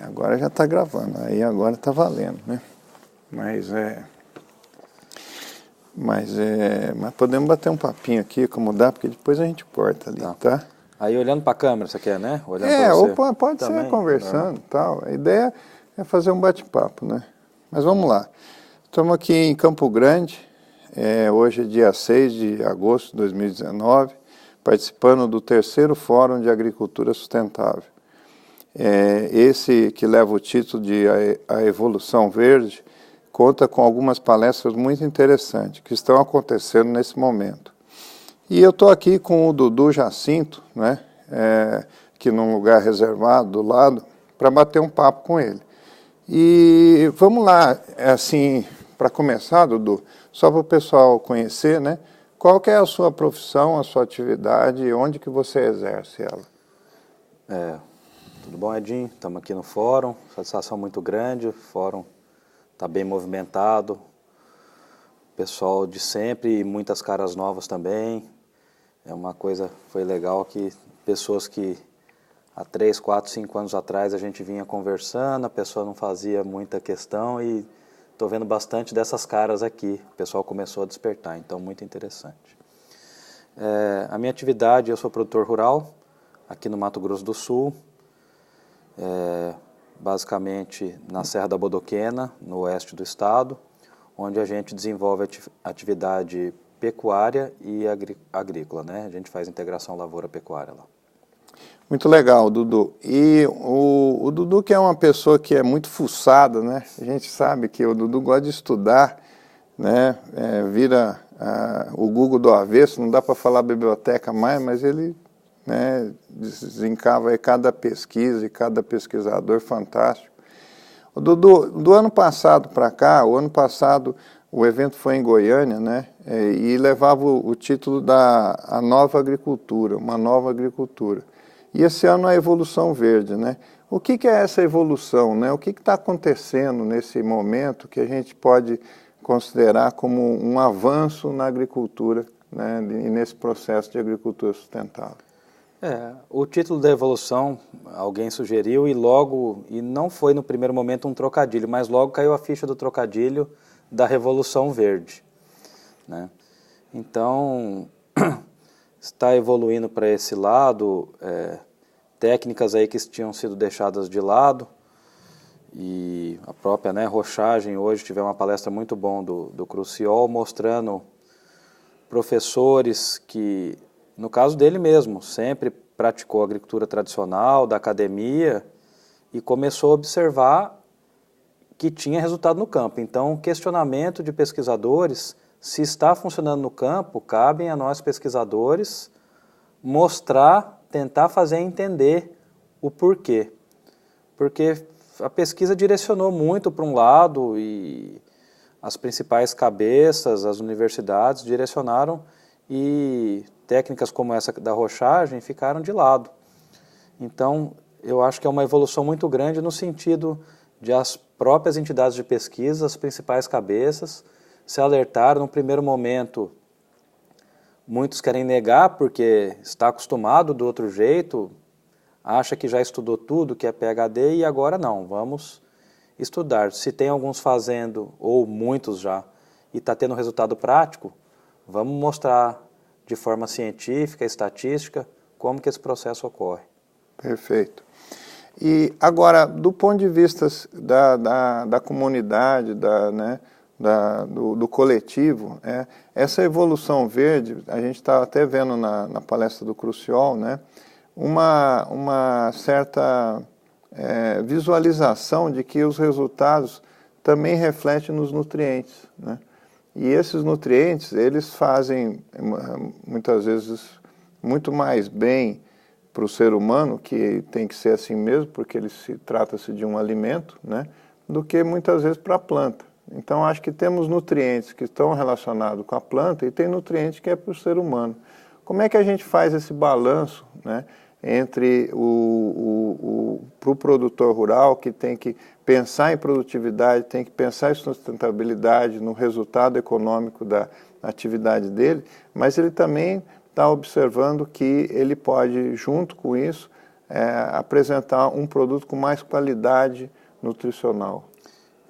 Agora já está gravando, aí agora está valendo, né? Mas podemos bater um papinho aqui, como dá, porque depois a gente corta ali, tá? Aí olhando para a câmera, você quer, né? Olhando para você. Ou pode também ser conversando e tal. A ideia é fazer um bate-papo, né? Mas vamos lá. Estamos aqui em Campo Grande, hoje é dia 6 de agosto de 2019, participando do 3º Fórum de Agricultura Sustentável. Esse que leva o título de A Evolução Verde, conta com algumas palestras muito interessantes que estão acontecendo nesse momento. E eu estou aqui com o Dudu Jacinto, né, aqui num lugar reservado do lado, para bater um papo com ele. E vamos lá, assim, para começar, Dudu, só para o pessoal conhecer, né, qual que é a sua profissão, a sua atividade e onde que você exerce ela? Tudo bom, Edinho? Estamos aqui no fórum, satisfação muito grande, o fórum está bem movimentado, pessoal de sempre e muitas caras novas também. É uma coisa, foi legal que pessoas que há 3, 4, 5 anos atrás a gente vinha conversando, a pessoa não fazia muita questão e estou vendo bastante dessas caras aqui, o pessoal começou a despertar, então muito interessante. A minha atividade, eu sou produtor rural aqui no Mato Grosso do Sul, basicamente na Serra da Bodoquena, no oeste do estado, onde a gente desenvolve atividade pecuária e agrícola, né? A gente faz integração lavoura-pecuária lá. Muito legal, Dudu. E o Dudu, que é uma pessoa que é muito fuçada, né? A gente sabe que o Dudu gosta de estudar, né? Vira o Google do avesso, não dá para falar biblioteca mais, mas ele, né, desencava aí cada pesquisa e cada pesquisador fantástico. O Dudu, do ano passado para cá, o ano passado o evento foi em Goiânia, né, e levava o título da A Nova Agricultura, uma nova agricultura. E esse ano a Evolução Verde, né? O que é essa evolução, né? O que está acontecendo nesse momento que a gente pode considerar como um avanço na agricultura, né, e nesse processo de agricultura sustentável? O título da evolução, alguém sugeriu e não foi no primeiro momento um trocadilho, mas logo caiu a ficha do trocadilho da Revolução Verde, né? Então, está evoluindo para esse lado, técnicas aí que tinham sido deixadas de lado, e a própria, né, rochagem, hoje tivemos uma palestra muito bom do Cruciol, mostrando professores que, no caso dele mesmo, sempre praticou agricultura tradicional, da academia, e começou a observar que tinha resultado no campo. Então, o questionamento de pesquisadores, se está funcionando no campo, cabem a nós pesquisadores mostrar, tentar fazer entender o porquê. Porque a pesquisa direcionou muito para um lado e as principais cabeças, as universidades direcionaram e técnicas como essa da rochagem ficaram de lado. Então, eu acho que é uma evolução muito grande no sentido de as próprias entidades de pesquisa, as principais cabeças, se alertaram. No primeiro momento, muitos querem negar porque está acostumado do outro jeito, acha que já estudou tudo, que é PhD, e agora não, vamos estudar. Se tem alguns fazendo, ou muitos já, e está tendo resultado prático, vamos mostrar de forma científica, estatística, como que esse processo ocorre. Perfeito. E agora, do ponto de vista da comunidade, do coletivo, essa evolução verde, a gente está até vendo na palestra do Cruciol, né, uma certa visualização de que os resultados também refletem nos nutrientes, né? E esses nutrientes, eles fazem, muitas vezes, muito mais bem para o ser humano, que tem que ser assim mesmo, porque trata-se de um alimento, né, do que muitas vezes para a planta. Então, acho que temos nutrientes que estão relacionados com a planta e tem nutrientes que é para o ser humano. Como é que a gente faz esse balanço, né, entre para o produtor rural, que tem que pensar em produtividade, tem que pensar em sustentabilidade, no resultado econômico da atividade dele, mas ele também está observando que ele pode, junto com isso, apresentar um produto com mais qualidade nutricional?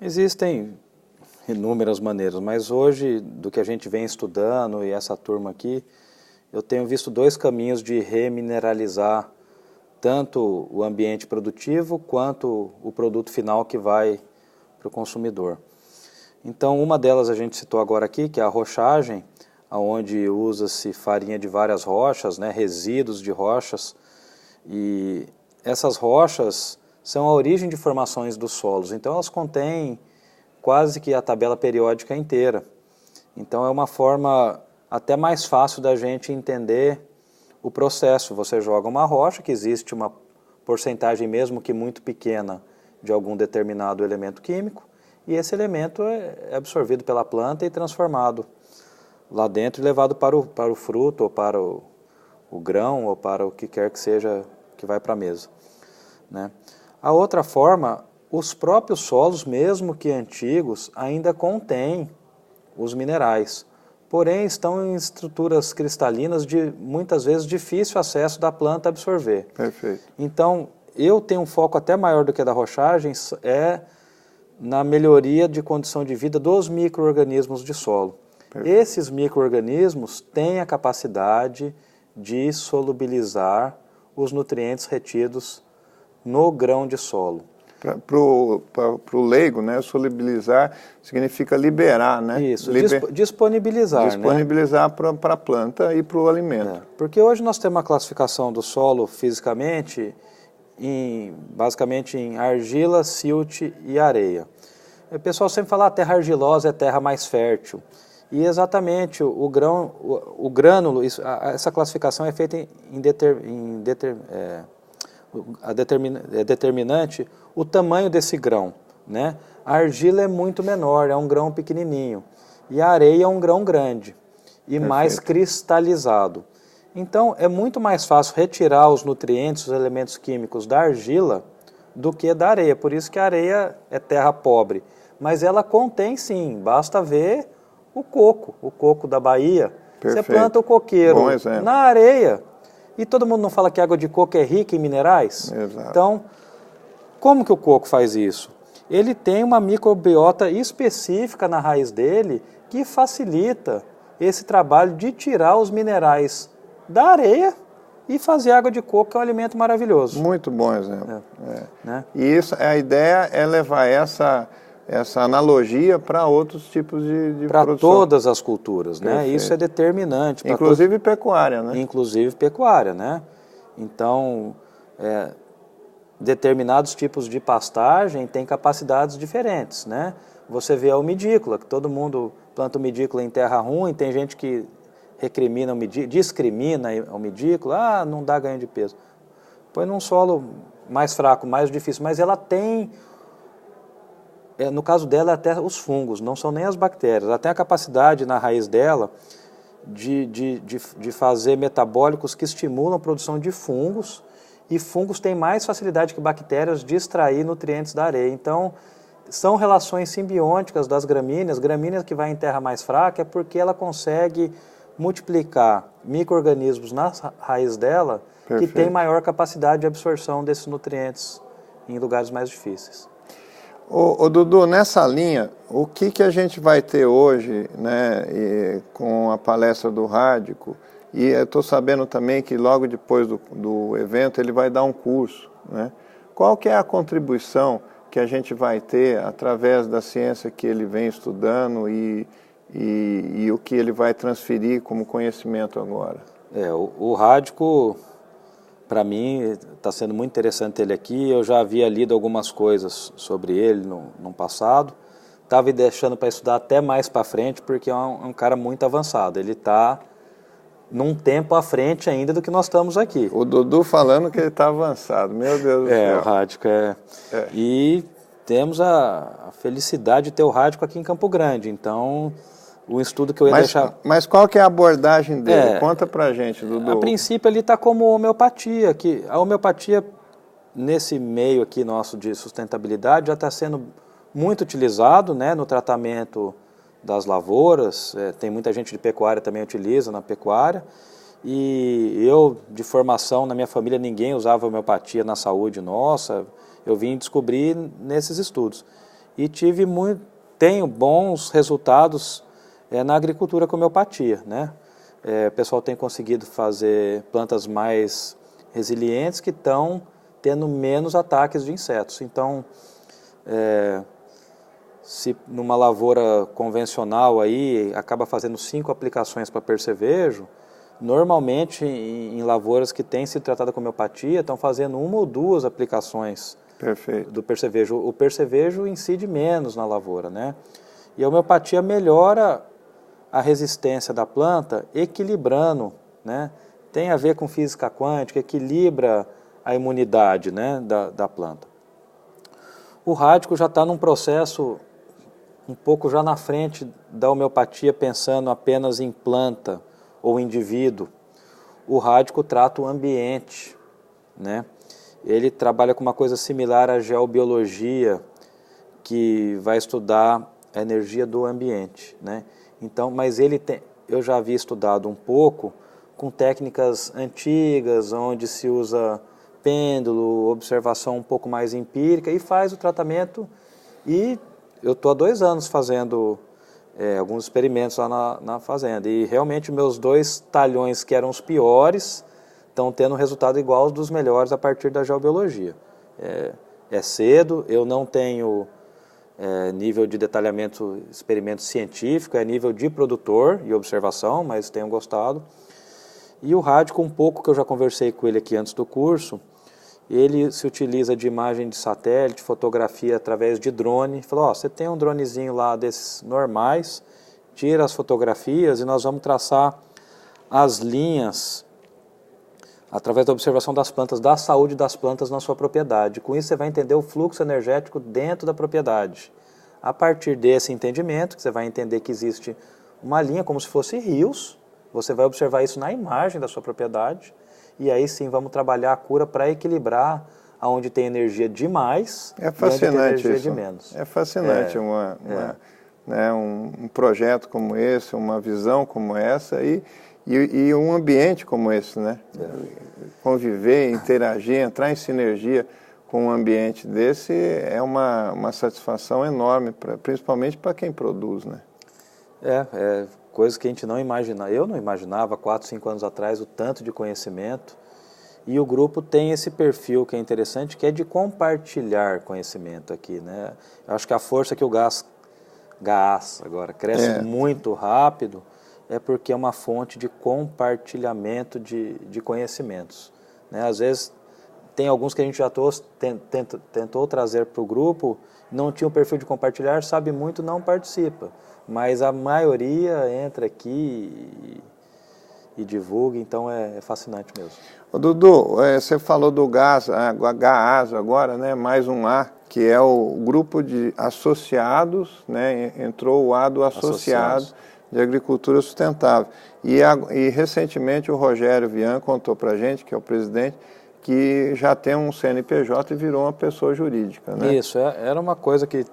Existem inúmeras maneiras, mas hoje, do que a gente vem estudando e essa turma aqui, eu tenho visto 2 caminhos de remineralizar tanto o ambiente produtivo quanto o produto final que vai para o consumidor. Então, uma delas a gente citou agora aqui, que é a rochagem, onde usa-se farinha de várias rochas, né, resíduos de rochas, e essas rochas são a origem de formações dos solos, então elas contêm quase que a tabela periódica inteira. Então é uma forma até mais fácil da gente entender o processo. Você joga uma rocha, que existe uma porcentagem mesmo que muito pequena de algum determinado elemento químico, e esse elemento é absorvido pela planta e transformado lá dentro e levado para o fruto, ou para o grão, ou para o que quer que seja que vai para a mesa, né? A outra forma, os próprios solos, mesmo que antigos, ainda contêm os minerais, porém estão em estruturas cristalinas de, muitas vezes, difícil acesso da planta a absorver. Perfeito. Então, eu tenho um foco até maior do que da rochagem, na melhoria de condição de vida dos micro-organismos de solo. Perfeito. Esses micro-organismos têm a capacidade de solubilizar os nutrientes retidos no grão de solo. Para o leigo, né, solubilizar significa liberar, né? Isso, disponibilizar. Disponibilizar, né? Para a planta e para o alimento. Porque hoje nós temos uma classificação do solo fisicamente, basicamente em argila, silt e areia. O pessoal sempre fala que a terra argilosa é a terra mais fértil. E exatamente o grânulo, essa classificação é feita é determinante o tamanho desse grão, né? A argila é muito menor, é um grão pequenininho, e a areia é um grão grande e Perfeito. Mais cristalizado. Então é muito mais fácil retirar os nutrientes, os elementos químicos da argila do que da areia. Por isso que a areia é terra pobre, mas ela contém sim, basta ver o coco da Bahia. Perfeito. Você planta o coqueiro na areia, e todo mundo não fala que a água de coco é rica em minerais? Exato. Então, como que o coco faz isso? Ele tem uma microbiota específica na raiz dele que facilita esse trabalho de tirar os minerais da areia e fazer água de coco, que é um alimento maravilhoso. Muito bom exemplo. Né? E isso, a ideia é levar essa analogia para outros tipos de para produção. Todas as culturas, né? Isso é determinante. Inclusive pecuária, né? Inclusive pecuária, né? Então, determinados tipos de pastagem têm capacidades diferentes, né? Você vê a umidícola, que todo mundo planta umidícola em terra ruim, tem gente que discrimina a umidícola, não dá ganho de peso. Põe num solo mais fraco, mais difícil, mas ela tem... no caso dela, até os fungos, não são nem as bactérias. Ela tem a capacidade na raiz dela de fazer metabólicos que estimulam a produção de fungos, e fungos têm mais facilidade que bactérias de extrair nutrientes da areia. Então, são relações simbióticas das gramíneas. Gramínea que vai em terra mais fraca é porque ela consegue multiplicar micro-organismos na raiz dela Perfeito. Que tem maior capacidade de absorção desses nutrientes em lugares mais difíceis. Ô Dudu, nessa linha, o que a gente vai ter hoje, né, com a palestra do Rádico, e eu estou sabendo também que logo depois do evento ele vai dar um curso, né? Qual que é a contribuição que a gente vai ter através da ciência que ele vem estudando e o que ele vai transferir como conhecimento agora? O Rádico, para mim, está sendo muito interessante ele aqui. Eu já havia lido algumas coisas sobre ele no passado. Estava deixando para estudar até mais para frente, porque é um cara muito avançado. Ele está num tempo à frente ainda do que nós estamos aqui. O Dudu falando que ele está avançado, meu Deus do céu. O Rádico E temos a felicidade de ter o Rádico aqui em Campo Grande. Então, o estudo que eu ia deixar... Mas qual que é a abordagem dele? Conta pra gente, Dudu. A princípio ele está como homeopatia, que a homeopatia nesse meio aqui nosso de sustentabilidade já está sendo muito utilizado, né, no tratamento das lavouras. Tem muita gente de pecuária também utiliza na pecuária, E eu, de formação, na minha família, ninguém usava homeopatia na saúde nossa. Eu vim descobrir nesses estudos. E tenho bons resultados na agricultura com homeopatia, né? O pessoal tem conseguido fazer plantas mais resilientes que estão tendo menos ataques de insetos. Então, se numa lavoura convencional aí acaba fazendo 5 aplicações para percevejo, normalmente em lavouras que têm sido tratadas com homeopatia estão fazendo 1 ou 2 aplicações do percevejo. O percevejo incide menos na lavoura, né? E a homeopatia melhora a resistência da planta, equilibrando, né? Tem a ver com física quântica, equilibra a imunidade, né, da planta. O rádico já está num processo um pouco já na frente da homeopatia, pensando apenas em planta ou indivíduo. O rádico trata o ambiente, né? Ele trabalha com uma coisa similar à geobiologia, que vai estudar a energia do ambiente, né? Então, mas eu já havia estudado um pouco com técnicas antigas, onde se usa pêndulo, observação um pouco mais empírica, e faz o tratamento. E eu estou há 2 anos fazendo alguns experimentos lá na fazenda, e realmente meus 2 talhões, que eram os piores, estão tendo um resultado igual aos dos melhores a partir da geobiologia. É cedo, eu não tenho nível de detalhamento, experimento científico, é nível de produtor e observação, mas tenho gostado. E o rádico, um pouco que eu já conversei com ele aqui antes do curso, ele se utiliza de imagem de satélite, fotografia através de drone. Falou, você tem um dronezinho lá desses normais, tira as fotografias e nós vamos traçar as linhas através da observação das plantas, da saúde das plantas na sua propriedade. Com isso você vai entender o fluxo energético dentro da propriedade. A partir desse entendimento, que você vai entender que existe uma linha como se fosse rios, você vai observar isso na imagem da sua propriedade, e aí sim vamos trabalhar a cura para equilibrar aonde tem energia demais e onde tem energia de menos. É fascinante um projeto como esse, uma visão como essa e um ambiente como esse, né? Conviver, interagir, entrar em sinergia com um ambiente desse é uma satisfação enorme, principalmente para quem produz, né? Coisas que a gente não imagina. Eu não imaginava 4, 5 anos atrás o tanto de conhecimento, e o grupo tem esse perfil que é interessante, que é de compartilhar conhecimento aqui, né? Eu acho que a força que o gás agora cresce muito rápido é porque é uma fonte de compartilhamento de conhecimentos, né? Às vezes tem alguns que a gente já tentou trazer para o grupo, não tinha o perfil de compartilhar, sabe muito, não participa. Mas a maioria entra aqui e divulga, então é fascinante mesmo. Ô, Dudu, você falou do GAAS agora, né? Mais um A, que é o grupo de associados, né? Entrou o A do associado de agricultura sustentável. E recentemente o Rogério Vian contou para a gente, que é o presidente, que já tem um CNPJ e virou uma pessoa jurídica, né? Isso, era uma coisa que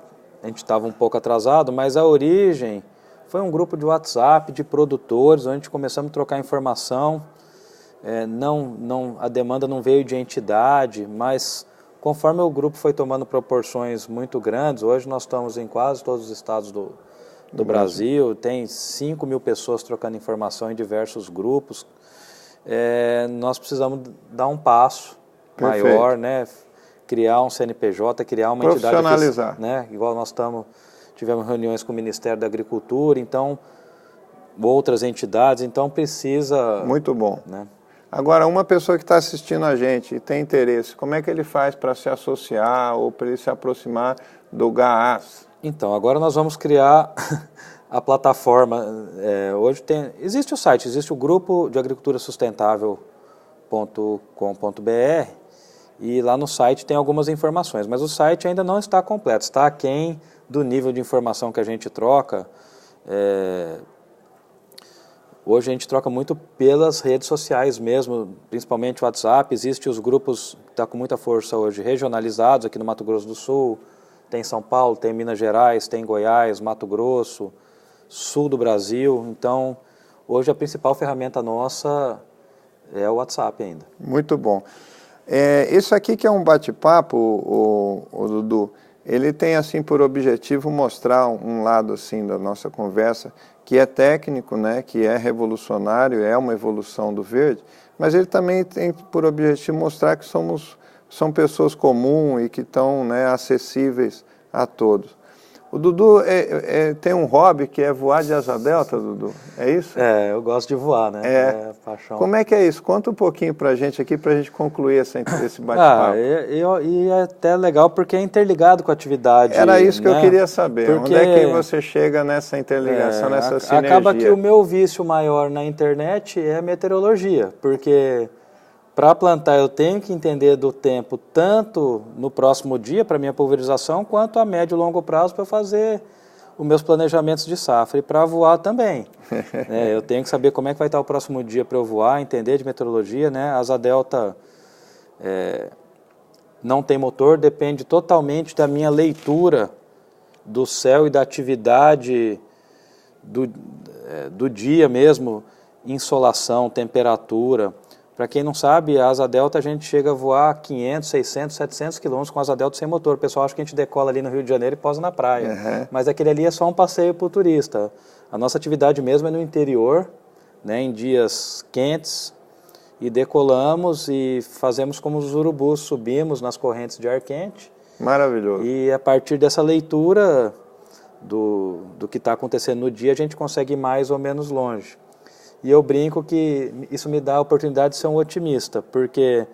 a gente estava um pouco atrasado, mas a origem foi um grupo de WhatsApp de produtores, onde a gente começamos a trocar informação. A demanda não veio de entidade, mas conforme o grupo foi tomando proporções muito grandes, hoje nós estamos em quase todos os estados do Brasil, tem 5.000 pessoas trocando informação em diversos grupos. Nós precisamos dar um passo maior, né? Criar um CNPJ, criar uma entidade, profissionalizar, né? Igual nós tivemos reuniões com o Ministério da Agricultura, então outras entidades, então precisa. Muito bom, né? Agora, uma pessoa que está assistindo a gente e tem interesse, como é que ele faz para se associar ou para ele se aproximar do GAAS? Então, agora nós vamos criar a plataforma. Hoje existe o site, existe o grupo de agricultura sustentável.com.br, e lá no site tem algumas informações, mas o site ainda não está completo, está aquém do nível de informação que a gente troca. Hoje a gente troca muito pelas redes sociais mesmo, principalmente o WhatsApp. Existem os grupos que estão com muita força hoje, regionalizados, aqui no Mato Grosso do Sul, tem São Paulo, tem Minas Gerais, tem Goiás, Mato Grosso, sul do Brasil. Então, hoje a principal ferramenta nossa é o WhatsApp ainda. Muito bom. Isso aqui que é um bate-papo, o Dudu, ele tem assim por objetivo mostrar um lado assim da nossa conversa, que é técnico, né, que é revolucionário, é uma evolução do verde, mas ele também tem por objetivo mostrar que são pessoas comuns e que estão, né, acessíveis a todos. O Dudu tem um hobby que é voar de asa delta, Dudu, é isso? Eu gosto de voar, né? É paixão. Como é que é isso? Conta um pouquinho pra gente aqui, pra gente concluir esse bate-papo. E é até legal porque é interligado com a atividade. Era isso que né? eu queria saber. Porque onde é que você chega nessa interligação, nessa sinergia? Acaba que o meu vício maior na internet é meteorologia, porque para plantar eu tenho que entender do tempo tanto no próximo dia para minha pulverização, quanto a médio e longo prazo para fazer os meus planejamentos de safra. E para voar também. Eu tenho que saber como é que vai estar o próximo dia para eu voar, entender de meteorologia. Né? A asa delta não tem motor, depende totalmente da minha leitura do céu e da atividade do dia mesmo, insolação, temperatura. Para quem não sabe, a asa delta a gente chega a voar 500, 600, 700 quilômetros com a asa delta sem motor. O pessoal acha que a gente decola ali no Rio de Janeiro e posa na praia. Uhum. Mas aquele ali é só um passeio para o turista. A nossa atividade mesmo é no interior, né, em dias quentes, e decolamos e fazemos como os urubus, subimos nas correntes de ar quente. Maravilhoso. E a partir dessa leitura do que está acontecendo no dia, a gente consegue ir mais ou menos longe. E eu brinco que isso me dá a oportunidade de ser um otimista, porque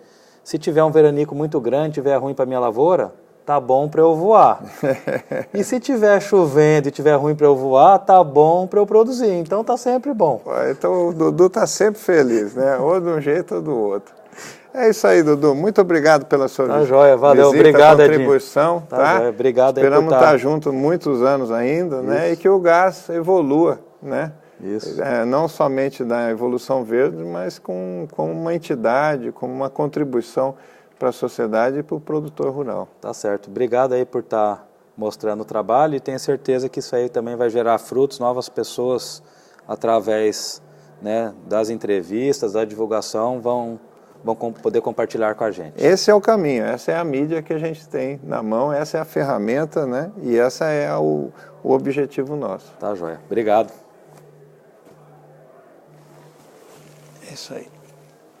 se tiver um veranico muito grande, tiver ruim para minha lavoura, tá bom para eu voar. E se tiver chovendo e tiver ruim para eu voar, tá bom para eu produzir. Então tá sempre bom. Então o Dudu tá sempre feliz, né? Ou de um jeito ou do outro. É isso aí, Dudu. Muito obrigado pela sua visita. Tá joia, valeu. Obrigado, contribuição. Tá joia. Obrigado aí. Esperamos estar juntos muitos anos ainda, né? E que o gás evolua, né? Isso. Não somente da evolução verde, mas com uma entidade, como uma contribuição para a sociedade e para o produtor rural. Tá certo. Obrigado aí por estar mostrando o trabalho e tenho certeza que isso aí também vai gerar frutos, novas pessoas através, né, das entrevistas, da divulgação vão poder compartilhar com a gente. Esse é o caminho, essa é a mídia que a gente tem na mão, essa é a ferramenta, né? E essa é o objetivo nosso. Tá joia. Obrigado. É isso aí.